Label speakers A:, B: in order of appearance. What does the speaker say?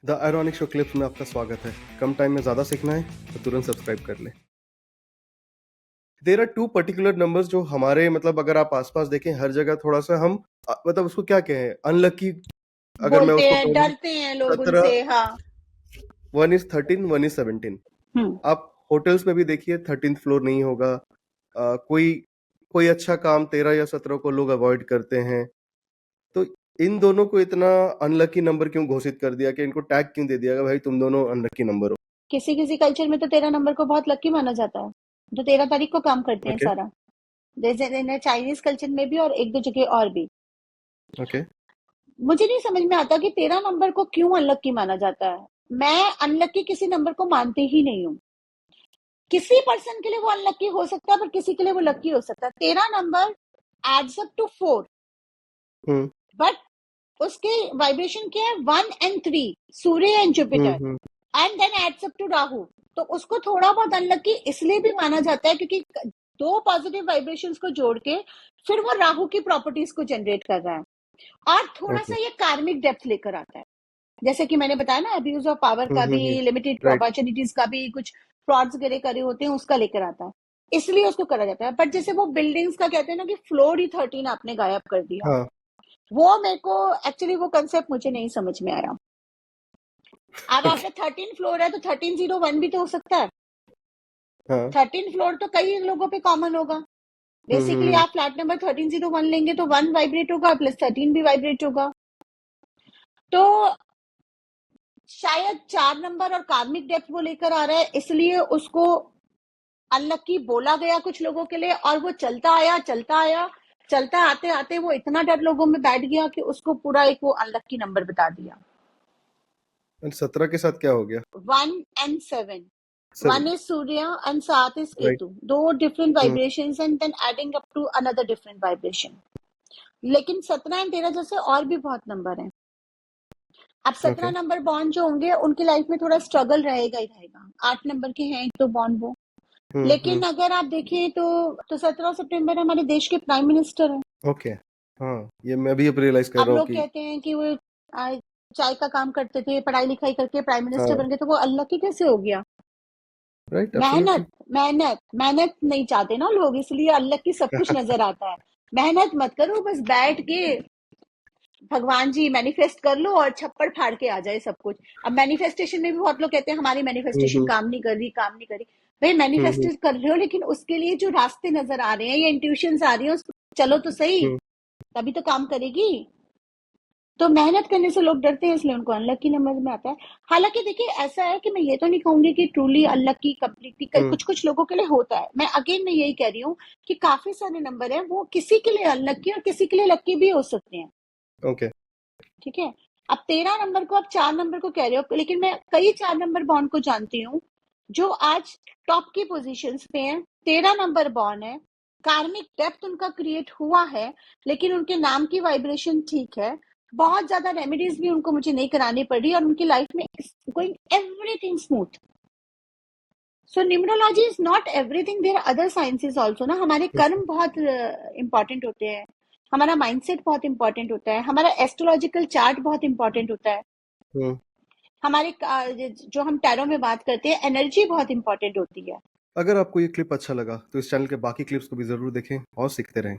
A: The ironic show clips में आपका स्वागत है। कम टाइम में ज़्यादा सीखना है तो तुरंत सब्सक्राइब कर लें। There are two particular numbers जो हमारे मतलब अगर आप आसपास देखें हर जगह थोड़ा-सा हम मतलब उसको क्या कहें अनलकी अगर मैं
B: बोलते
A: उसको
B: हैं,
A: कहूँ
B: डरते हैं लोग
A: 17
B: उनसे। हाँ।
A: 1 इज़ 13 1 इज़ 17
B: हम्म।
A: आप होटल्स में भी देखिए 13th फ्लोर नहीं होगा। कोई कोई अच्छा काम 13 या 17 को लोग अवॉइड करते हैं। तो इन दोनों को इतना अनलकी नंबर क्यों घोषित कर दिया कि इनको टैग क्यों दे दिया कि भाई तुम दोनों अनलकी नंबर हो?
B: किसी किसी कल्चर में तो 13 नंबर को बहुत लकी माना जाता है, जो 13 तारीख को काम करते हैं
A: ओके,
B: सारा। जैसे चाइनीज कल्चर में भी और एक दो जगह और भी।
A: ओके।
B: मुझे नहीं समझ में आता कि 13 नंबर को क्यों अनलकी माना जाता है। मैं अनलकी किसी नंबर को मानती ही नहीं हूँ। किसी पर्सन के लिए वो अनलकी हो सकता है, पर किसी के लिए वो लकी हो सकता है। 13 number adds up to 4,
A: hmm,
B: but उसके वाइब्रेशन क्या है? 1 and 3, सूर्य and
A: hmm,
B: Jupiter,
A: hmm.
B: And then adds up to Rahu. तो उसको थोड़ा बहुत अनलकी इसलिए भी माना जाता है क्योंकि दो पॉजिटिव वाइब्रेशंस को जोड़ के फिर वो राहु की प्रॉपर्टीज को जनरेट कर रहा है, और थोड़ा
A: ओके।
B: सा ये कार्मिक डेप्थ लेकर आता है। जैसे कि मैंने बताया ना, अब्यूज ऑफ पावर
A: हुँ,
B: का
A: हुँ, हुँ।
B: भी, लिमिटेड
A: राइट।
B: अपॉर्चुनिटीज का भी, कुछ फ्रॉड्स वगैरह करे होते हैं, उसका लेकर आता है। इसलिए उसको करा जाता है। बट जैसे वो बिल्डिंग्स का कहते हैं ना कि फ्लोर ही 13 आपने गायब कर दिया,
A: हाँ,
B: वो मेरे को एक्चुअली वो कंसेप्ट मुझे नहीं समझ में आया। अब आपका 13 फ्लोर है तो 1301 भी तो हो सकता है।
A: हाँ।
B: 13 फ्लोर तो कई लोगों पे कॉमन होगा।
A: हुँ,
B: बेसिकली
A: हुँ, हुँ।
B: आप फ्लैट नंबर 1301 लेंगे तो 1 वाइब्रेट होगा प्लस 13 भी वाइब्रेट होगा। तो शायद 4 नंबर और कार्मिक डेप्थ वो लेकर आ रहा है, इसलिए उसको अनलकी बोला गया कुछ लोगों के लिए, और वो चलता आया चलता आया, चलता आते आते वो इतना डर लोगों में बैठ गया कि उसको पूरा एक वो अनलकी नंबर बता दिया।
A: एंड 17 के साथ क्या हो गया?
B: 1 and 7, 1
A: 7
B: is Surya and 7 is
A: right.
B: Ketu. दो different
A: hmm,
B: vibrations and then adding up to another different vibration. लेकिन 17 एंड 13 जैसे और भी बहुत नंबर हैं। अब 17
A: ओके।
B: नंबर बॉन्ड जो होंगे उनकी लाइफ में थोड़ा स्ट्रगल रहेगा ही रहेगा। 8 नंबर के हैं एक तो बॉन्ड वो।
A: हुँ,
B: लेकिन
A: हुँ।
B: अगर आप देखें तो 17 सितंबर हमारे देश के प्राइम मिनिस्टर हैं।
A: ओके। हाँ, ये मैं भी अब रियलाइज़ कर
B: अब
A: रहा हूँ
B: लोग
A: कि
B: कहते हैं कि वो आ, चाय का काम करते थे, पढ़ाई लिखाई करके प्राइम मिनिस्टर
A: हाँ,
B: बन गए, तो वो अल्लाह की कैसे हो गया?
A: राइट
B: मेहनत
A: एब्सोल्युटली।
B: मेहनत मेहनत नहीं चाहते ना लोग, इसलिए अल्लाह की सब कुछ नजर आता है। मेहनत मत करो, बस बैठ के भगवान जी मैनिफेस्ट कर लो और छप्पड़ फाड़ के आ जाए सब कुछ। अब मैनिफेस्टेशन में भी बहुत लोग कहते हैं हमारी
A: हुँ,
B: मैनिफेस्टेशन
A: हुँ।
B: काम नहीं कर रही, काम नहीं कर रही। भाई
A: हुँ,
B: मैनिफेस्ट
A: हुँ,
B: कर रहे हो, लेकिन उसके लिए जो रास्ते नजर आ रहे हैं या इंट्यूशंस आ रही है, चलो तो सही,
A: हुँ।
B: तभी तो काम करेगी। तो मेहनत करने से लोग डरते हैं, इसलिए उनको अनलकी नंबर में आता है। हालांकि देखिए, ऐसा है कि मैं ये तो नहीं कहूंगी कि ट्रूली अनलकी कंप्लीटली,
A: हुँ,
B: कुछ कुछ लोगों के लिए होता है। मैं यही कह रही हूँ कि काफी सारे नंबर हैं वो किसी के लिए अनलकी और किसी के लिए लकी भी हो सकते हैं।
A: ओके।
B: ठीक है। अब 13 नंबर को, अब 4 नंबर को कह रहे हो, लेकिन मैं कई 4 नंबर बॉन्ड को जानती हूँ जो आज टॉप की पोजीशंस पे हैं। 13 नंबर बॉन्ड है, कार्मिक डेप्थ उनका क्रिएट हुआ है, लेकिन उनके नाम की वाइब्रेशन ठीक है। बहुत ज्यादा रेमेडीज भी उनको मुझे नहीं करानी पड़ी, और उनकी लाइफ में going everything smooth. So numerology is not everything, there are other sciences also ना। हमारे
A: हुँ,
B: कर्म बहुत इंपॉर्टेंट होते हैं, हमारा माइंडसेट बहुत इंपॉर्टेंट होता है, हमारा एस्ट्रोलॉजिकल चार्ट बहुत इंपॉर्टेंट होता है,
A: हुँ।
B: हमारे जो हम टैरो में बात करते हैं एनर्जी बहुत इंपॉर्टेंट होती है।
A: अगर आपको ये क्लिप अच्छा लगा तो इस चैनल के बाकी क्लिप्स को भी ज़रूर देखें और सीखते रहें।